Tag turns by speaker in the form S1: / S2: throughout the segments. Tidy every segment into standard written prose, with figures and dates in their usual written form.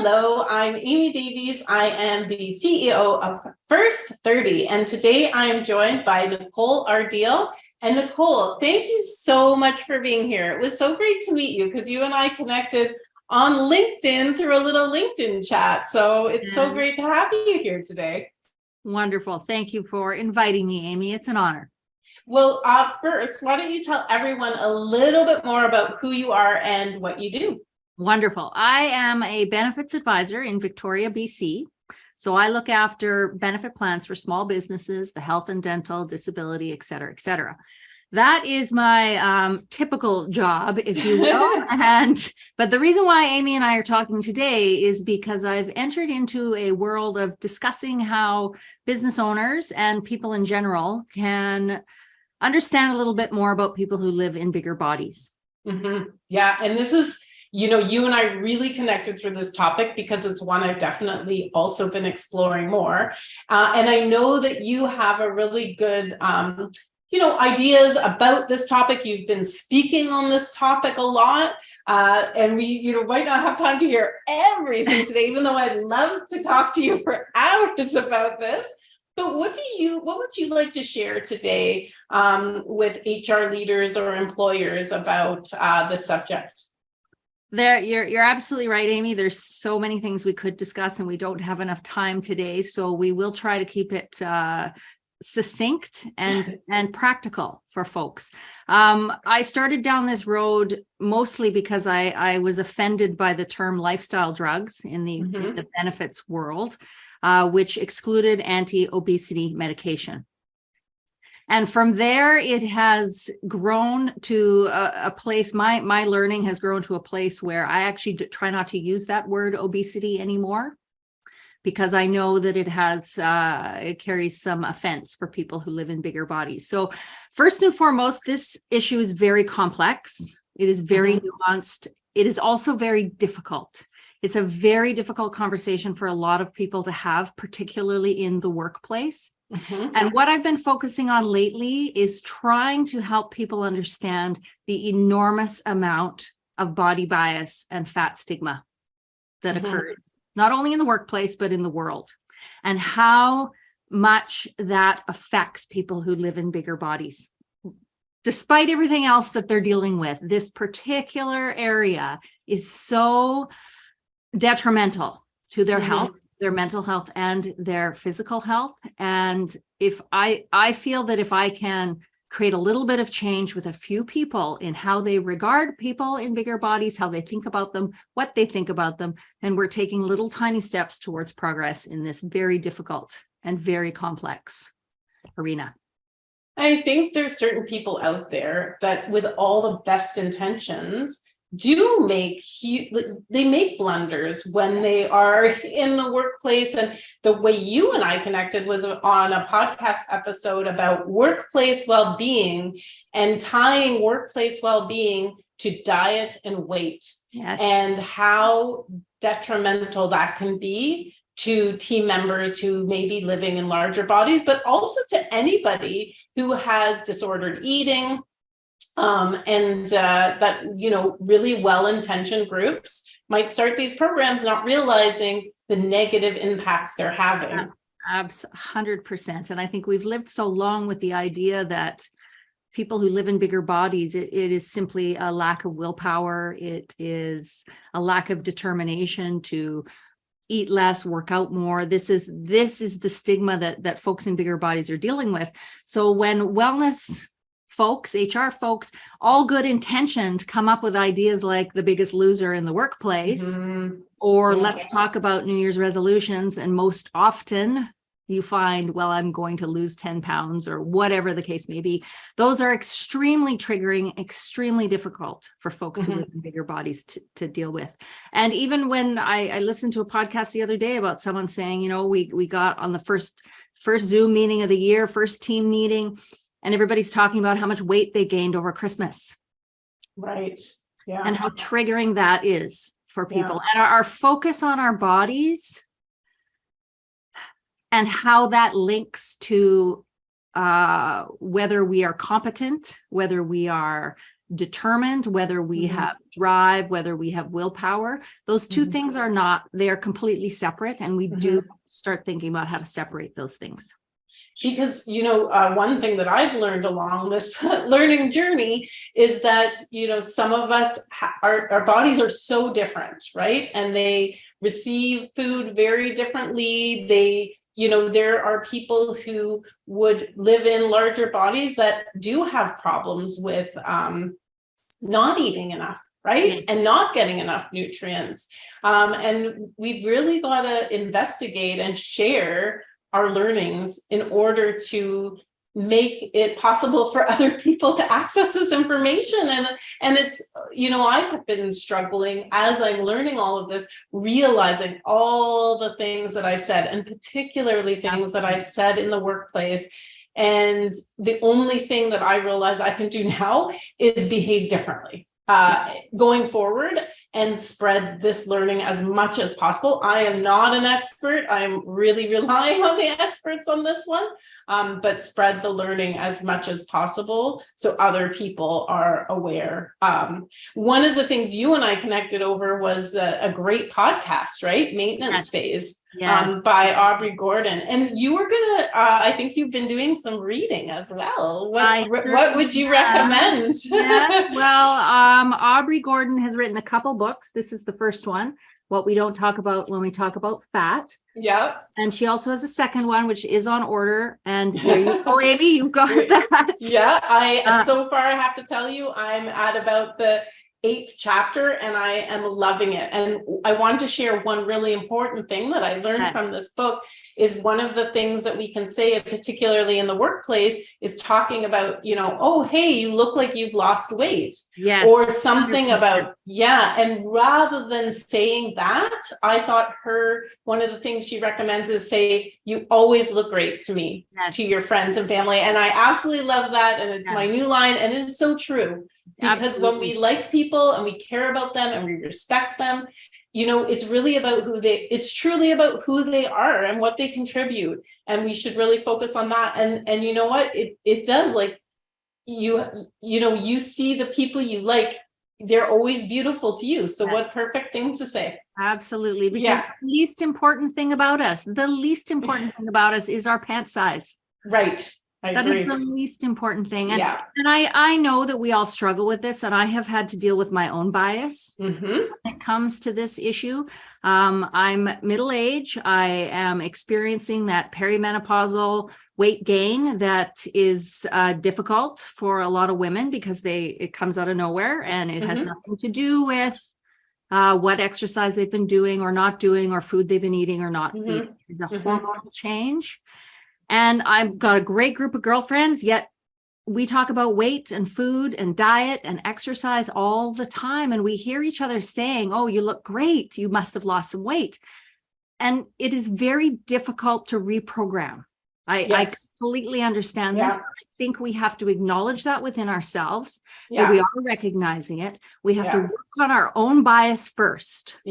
S1: Hello, I'm Amy Davies. I am the CEO of First 30, and today I am joined by Nicole Ardiel. And Nicole, thank you so much for being here. It was so great to meet you because you and I connected on LinkedIn through a little LinkedIn chat. So it's so great to have you here today.
S2: Wonderful. Thank you for inviting me, Amy. It's an honor.
S1: Well, first, why don't you tell everyone a little bit more about who you are and what you do?
S2: Wonderful. I am a benefits advisor in Victoria, BC. So I look after benefit plans for small businesses, the health and dental, disability, et cetera, et cetera. That is my typical job, if you will. But the reason why Amy and I are talking today is because I've entered into a world of discussing how business owners and people in general can understand a little bit more about people who live in bigger bodies.
S1: Mm-hmm. Yeah, and this is, you and I really connected through this topic because it's one I've definitely also been exploring more. And I know that you have a really good, ideas about this topic. You've been speaking on this topic a lot. And we, might not have time to hear everything today, even though I'd love to talk to you for hours about this. But what would you like to share today with HR leaders or employers about this subject?
S2: You're absolutely right, Amy. There's so many things we could discuss, and we don't have enough time today. So we will try to keep it succinct and practical for folks. I started down this road mostly because I was offended by the term lifestyle drugs in the benefits world, which excluded anti-obesity medication. And from there, it has grown to a place, my learning has grown to a place where I actually try not to use that word obesity anymore, because I know that it carries some offense for people who live in bigger bodies. So first and foremost, this issue is very complex. It is very nuanced. It is also very difficult. It's a very difficult conversation for a lot of people to have, particularly in the workplace. And what I've been focusing on lately is trying to help people understand the enormous amount of body bias and fat stigma that occurs, not only in the workplace, but in the world, and how much that affects people who live in bigger bodies. Despite everything else that they're dealing with, this particular area is so detrimental to their health, their mental health, and their physical health. And if I feel that if I can create a little bit of change with a few people in how they regard people in bigger bodies, how they think about them, what they think about them, then we're taking little tiny steps towards progress in this very difficult and very complex arena.
S1: I think there's certain people out there that, with all the best intentions, do make blunders when they are in the workplace. And the way you and I connected was on a podcast episode about workplace well-being and tying workplace well-being to diet and weight.
S2: Yes.
S1: And how detrimental that can be to team members who may be living in larger bodies, but also to anybody who has disordered eating. That, really well-intentioned groups might start these programs not realizing the negative impacts they're having.
S2: 100%. And I think we've lived so long with the idea that people who live in bigger bodies, it is simply a lack of willpower. It is a lack of determination to eat less, work out more. This is the stigma that folks in bigger bodies are dealing with. So when wellness folks, HR folks, all good intentioned, come up with ideas like the biggest loser in the workplace, or let's talk about New Year's resolutions. And most often you find, well, I'm going to lose 10 pounds or whatever the case may be. Those are extremely triggering, extremely difficult for folks who live in bigger bodies to deal with. And even when I listened to a podcast the other day about someone saying, we got on the first Zoom meeting of the year, first team meeting, and everybody's talking about how much weight they gained over Christmas.
S1: Right. Yeah.
S2: And how triggering that is for people. And our focus on our bodies and how that links to whether we are competent, whether we are determined, whether we have drive, whether we have willpower. Those two things are not, they are completely separate. And we do start thinking about how to separate those things.
S1: Because, one thing that I've learned along this learning journey is that, some of us, our bodies are so different, right? And they receive food very differently. There are people who would live in larger bodies that do have problems with not eating enough, right? And not getting enough nutrients. And we've really got to investigate and share our learnings in order to make it possible for other people to access this information. And it's, I've been struggling as I'm learning all of this, realizing all the things that I've said, and particularly things that I've said in the workplace. And the only thing that I realize I can do now is behave differently going forward and spread this learning as much as possible. I am not an expert. I'm really relying on the experts on this one, but spread the learning as much as possible so other people are aware. One of the things you and I connected over was a great podcast, right? Maintenance Phase. By Aubrey Gordon. And you were I think you've been doing some reading as well. What would you recommend?
S2: Yes, well, Aubrey Gordon has written a couple books. This is the first one, What We Don't Talk About When We Talk About Fat.
S1: Yeah.
S2: And she also has a second one, which is on order. And there you go, Amy, you've got that.
S1: Yeah, so far I have to tell you, I'm at about the 8th chapter and I am loving it. And I wanted to share one really important thing that I learned from this book is one of the things that we can say, particularly in the workplace, is talking about, oh, hey, you look like you've lost weight.
S2: Yes.
S1: Or something 100%. About, and rather than saying that, I thought one of the things she recommends is say, you always look great to me, to your friends and family. And I absolutely love that. And it's my new line. And it's so true. Because when we like people and we care about them and we respect them, it's really about it's truly about who they are and what they contribute. And we should really focus on that. And you know what, it does, like, you see the people you like, they're always beautiful to you. So what perfect thing to say.
S2: Absolutely. Because the least important thing about us is our pant size.
S1: Right.
S2: That is the least important thing. And I know that we all struggle with this, and I have had to deal with my own bias when it comes to this issue. I'm middle-aged. I am experiencing that perimenopausal weight gain that is difficult for a lot of women because it comes out of nowhere, and it has nothing to do with what exercise they've been doing or not doing, or food they've been eating or not eating. It's a hormonal change. And I've got a great group of girlfriends, yet we talk about weight and food and diet and exercise all the time. And we hear each other saying, oh, you look great. You must have lost some weight. And it is very difficult to reprogram. I completely understand this. I think we have to acknowledge that within ourselves, that we are recognizing it. We have to work on our own bias first.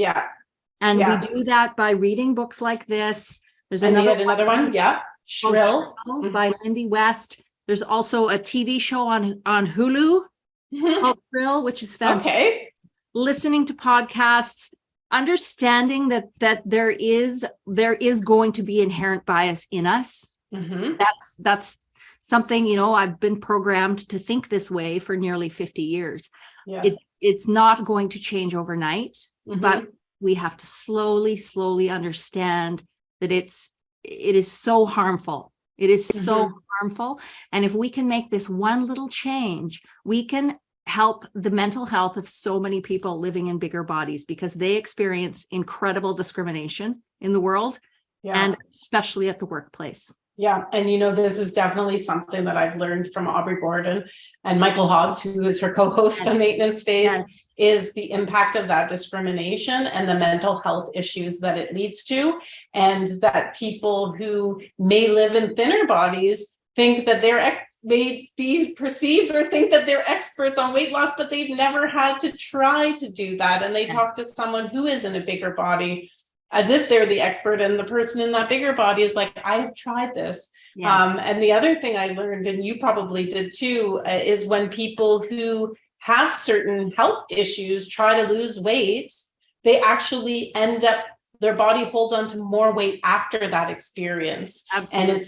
S2: And we do that by reading books like this. There's another one. Shrill by Lindy West. There's also a TV show on Hulu called Shrill, which is fantastic. Listening to podcasts, understanding that there is going to be inherent bias in us. That's something, I've been programmed to think this way for nearly 50 years. It's not going to change overnight, but we have to slowly understand that it is so harmful. It is so harmful. And if we can make this one little change, we can help the mental health of so many people living in bigger bodies, because they experience incredible discrimination in the world and especially at the workplace.
S1: And this is definitely something that I've learned from Aubrey Gordon and Michael Hobbs, who is her co-host on Maintenance Phase, is the impact of that discrimination and the mental health issues that it leads to, and that people who may live in thinner bodies think that may be perceived or think that they're experts on weight loss, but they've never had to try to do that. And they talk to someone who is in a bigger body as if they're the expert, and the person in that bigger body is like, I have tried this. And the other thing I learned, and you probably did too, is when people who have certain health issues, try to lose weight, they actually end up, their body holds on to more weight after that experience.
S2: Absolutely.
S1: And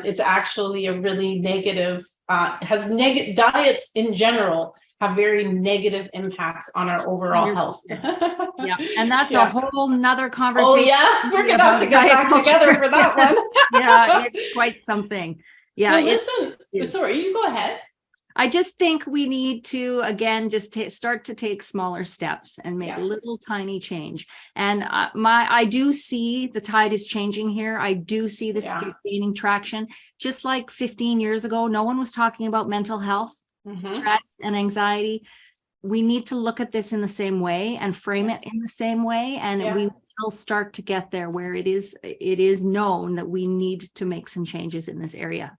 S1: it's actually a really negative, has negative diets in general have very negative impacts on our overall
S2: 100%.
S1: health.
S2: Yeah, and that's
S1: Yeah.
S2: a whole nother conversation.
S1: Oh yeah, we're gonna have to get back together for that one.
S2: Yeah, it's quite something. Yeah,
S1: Well, listen,
S2: it's-
S1: sorry, you go ahead.
S2: I just think we need to, again, just start to take smaller steps and make
S1: Yeah.
S2: little tiny change. And I do see the tide is changing here. I do see this
S1: Yeah.
S2: gaining traction. Just like 15 years ago, no one was talking about mental health,
S1: Mhm.
S2: stress, and anxiety. We need to look at this in the same way and frame it in the same way. And
S1: Yeah.
S2: we will start to get there where it is known that we need to make some changes in this area.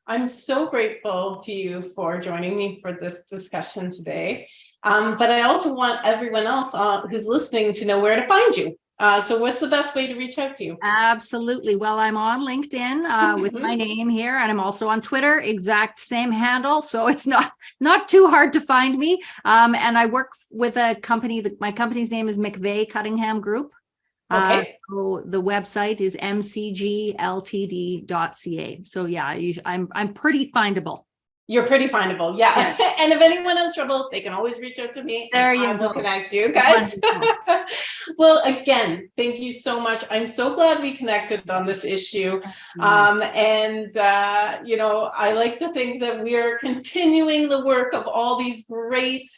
S1: I'm so grateful to you for joining me for this discussion today. But I also want everyone else who's listening to know where to find you. So what's the best way to reach out to you?
S2: Absolutely. Well, I'm on LinkedIn with my name here, and I'm also on Twitter, exact same handle. So it's not too hard to find me. And I work with a company. My company's name is McVaugh Cunningham Group.
S1: Okay.
S2: So the website is mcgltd.ca. So yeah, I'm pretty findable.
S1: You're pretty findable. Yeah. And if anyone has trouble, they can always reach out to me.
S2: There you
S1: I will
S2: go.
S1: connect you guys. Well, again, thank you so much. I'm so glad we connected on this issue. You know, I like to think that we are continuing the work of all these great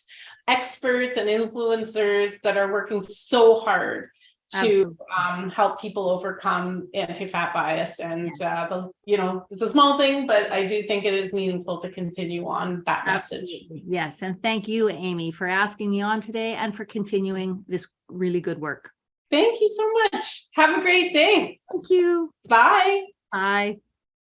S1: experts and influencers that are working so hard to help people overcome anti-fat bias. And you know, it's a small thing, but I do think it is meaningful to continue on that message.
S2: Yes, and thank you, Amy, for asking me on today and for continuing this really good work.
S1: Thank you so much. Have a great day.
S2: Thank you.
S1: Bye.
S2: Bye.